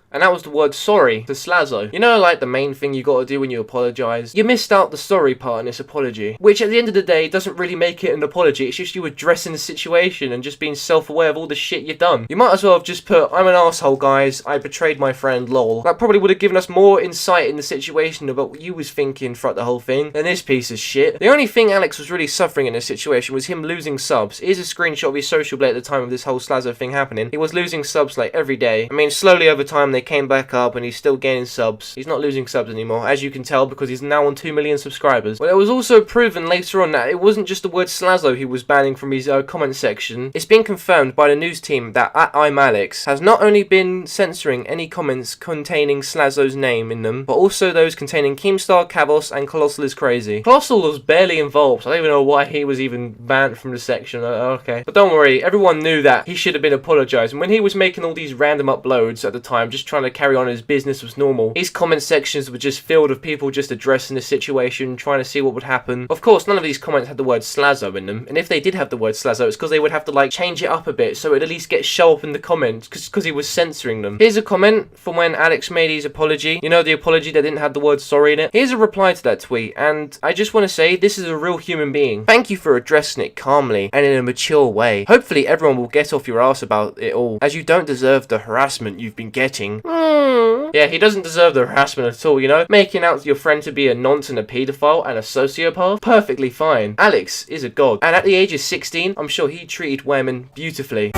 And that was the word sorry to Slazzo. You know, like the main thing you gotta do when you apologise? You missed out the sorry part in this apology. Which at the end of the day doesn't really make it an apology. It's just you addressing the situation and just being self-aware of all the shit you've done. You might as well have just put, I'm an asshole, guys. I betrayed my friend, lol. That probably would have given us more insight in the situation about what you was thinking throughout the whole thing than this piece of shit. The only thing Alex was really suffering in this situation was him losing subs. Here's a screenshot of his social blade at the time of this whole Slazzo thing happening. He was losing subs like every day. I mean, slowly over time they came back up and he's still gaining subs. He's not losing subs anymore, as you can tell, because he's now on 2 million subscribers. But it was also proven later on that it wasn't just the word Slazzo he was banning from his comment section. It's been confirmed by the news team that ImAllexx has not only been censoring any comments containing Slazzo's name in them, but also those containing Keemstar, Kavos, and Colossal is crazy. Colossal was barely involved. I don't even know why he was even banned from the section. Okay. But don't worry, everyone knew that he should have been apologising. When he was making all these random uploads at the time, just trying to carry on his business was normal, his comment sections were just filled with people just addressing the situation, trying to see what would happen. Of course, none of these comments had the word Slazzo in them, and if they did have the word Slazzo, it's because they would have to like change it up a bit so it'd at least get show up in the comments, because he was censoring them. Here's a comment from when Alex made his apology. You know, the apology that didn't have the word sorry in it? Here's a reply to that tweet, and I just want to say this is a real human being. Thank you for addressing it calmly and in a mature way. Hopefully everyone will get off your ass about it all, as you don't deserve the harassment you've been getting. Yeah, he doesn't deserve the harassment at all, you know? Making out your friend to be a nonce and a paedophile and a sociopath? Perfectly fine. Alex is a god. And at the age of 16, I'm sure he treated women beautifully.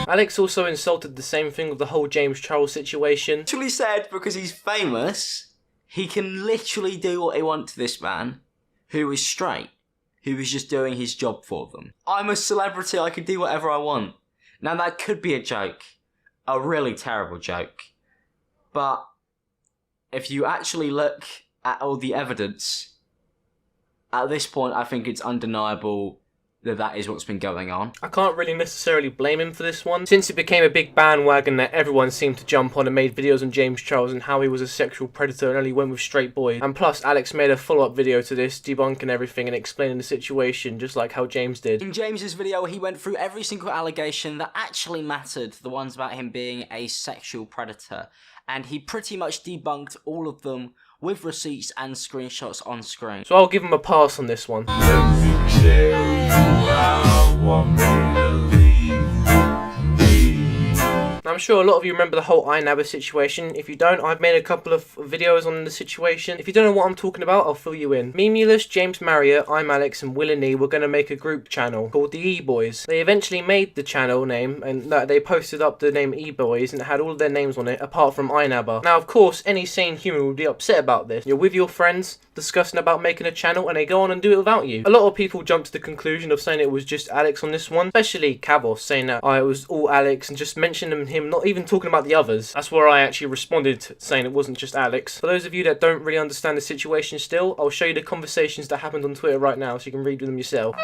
Alex also insulted the same thing with the whole James Charles situation. Literally said because he's famous, he can literally do what he wants to this man, who is straight, who is just doing his job for them. I'm a celebrity, I can do whatever I want. Now that could be a joke, a really terrible joke, but if you actually look at all the evidence, at this point I think it's undeniable that that is what's been going on. I can't really necessarily blame him for this one, since it became a big bandwagon that everyone seemed to jump on and made videos on James Charles and how he was a sexual predator and only went with straight boys. And plus, Alex made a follow-up video to this, debunking everything and explaining the situation, just like how James did. In James's video, he went through every single allegation that actually mattered, the ones about him being a sexual predator, and he pretty much debunked all of them with receipts and screenshots on screen. So I'll give him a pass on this one. Now, I'm sure a lot of you remember the whole iNabber situation. If you don't, I've made a couple of videos on the situation. If you don't know what I'm talking about, I'll fill you in. Memulus, James Marriott, ImAllexx and Will and E were going to make a group channel called the E-Boys. They eventually made the channel name and they posted up the name E-Boys and it had all of their names on it apart from iNabber. Now, of course, any sane human would be upset about this. You're with your friends discussing about making a channel and they go on and do it without you. A lot of people jumped to the conclusion of saying it was just Alex on this one, especially Kavos saying that it was all Alex and just mentioning him, not even talking about the others. That's where I actually responded saying it wasn't just Alex. For those of you that don't really understand the situation still, I'll show you the conversations that happened on Twitter right now so you can read them yourself.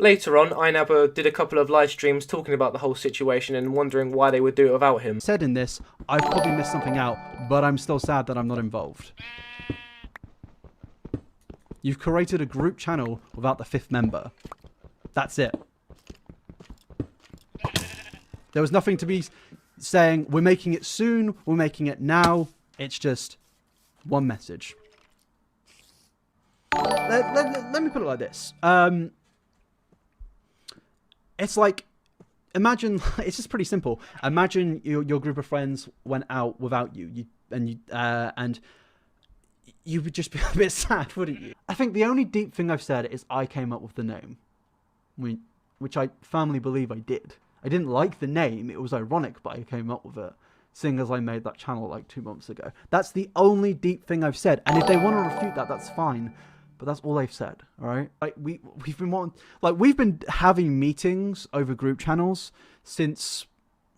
Later on, ImAllexx did a couple of live streams talking about the whole situation and wondering why they would do it without him. Said in this, I've probably missed something out, but I'm still sad that I'm not involved. You've created a group channel without the 5th member. That's it. There was nothing to be saying, we're making it soon, we're making it now. It's just one message. Let me put it like this. It's like, imagine, it's just pretty simple. Imagine your group of friends went out without you, and you would just be a bit sad, wouldn't you? I think the only deep thing I've said is I came up with the name, which I firmly believe I did. I didn't like the name, it was ironic, but I came up with it, seeing as I made that channel like 2 months ago. That's the only deep thing I've said, and if they want to refute that, that's fine. But that's all they've said, all right? Like we've been having meetings over group channels since,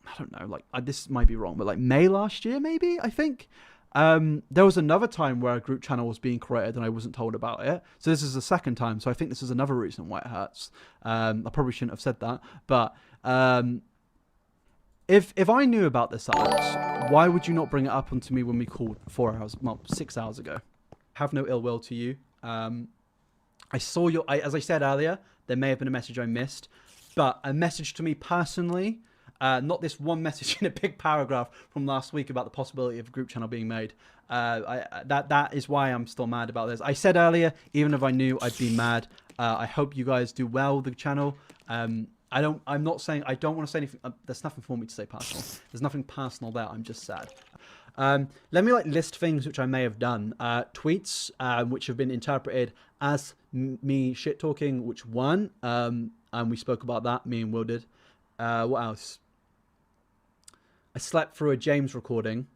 I don't know, like this might be wrong, but like May last year, maybe, I think. There was another time where a group channel was being created and I wasn't told about it. So this is the second time. So I think this is another reason why it hurts. I probably shouldn't have said that, but if I knew about this, Alex, why would you not bring it up onto me when we called 6 hours ago? Have no ill will to you. I saw as I said earlier, there may have been a message I missed, but a message to me personally, not this one message in a big paragraph from last week about the possibility of a group channel being made. That is why I'm still mad about this. I said earlier, even if I knew, I'd be mad. I hope you guys do well with the channel. I'm not saying, I don't want to say anything. There's nothing for me to say personal. There's nothing personal there. I'm just sad. Let me list things which I may have done. Tweets which have been interpreted as me shit talking, which one, and we spoke about that. Me and Will did. What else? I slept through a James recording,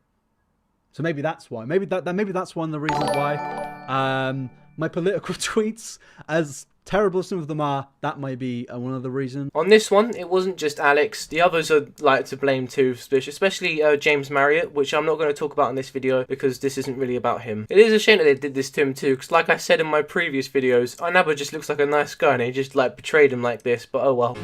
so maybe that's why. Maybe that's one of the reasons why. My political tweets, as terrible as some of them are, that might be one of the reasons. On this one, it wasn't just Alex. The others are to blame too, especially James Marriott, which I'm not going to talk about in this video because this isn't really about him. It is a shame that they did this to him too, because like I said in my previous videos, ImAllexx just looks like a nice guy and he just betrayed him like this, but oh well.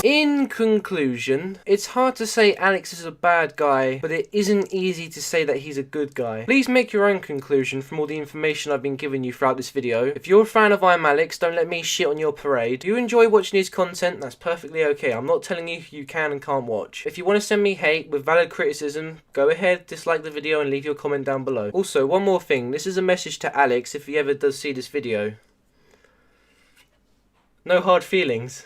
In conclusion, it's hard to say Alex is a bad guy, but it isn't easy to say that he's a good guy. Please make your own conclusion from all the information I've been giving you throughout this video. If you're a fan of ImAllexx, don't let me shit on your parade. If you enjoy watching his content, that's perfectly okay. I'm not telling you you can and can't watch. If you want to send me hate with valid criticism, go ahead, dislike the video and leave your comment down below. Also, one more thing, this is a message to Alex if he ever does see this video. No hard feelings.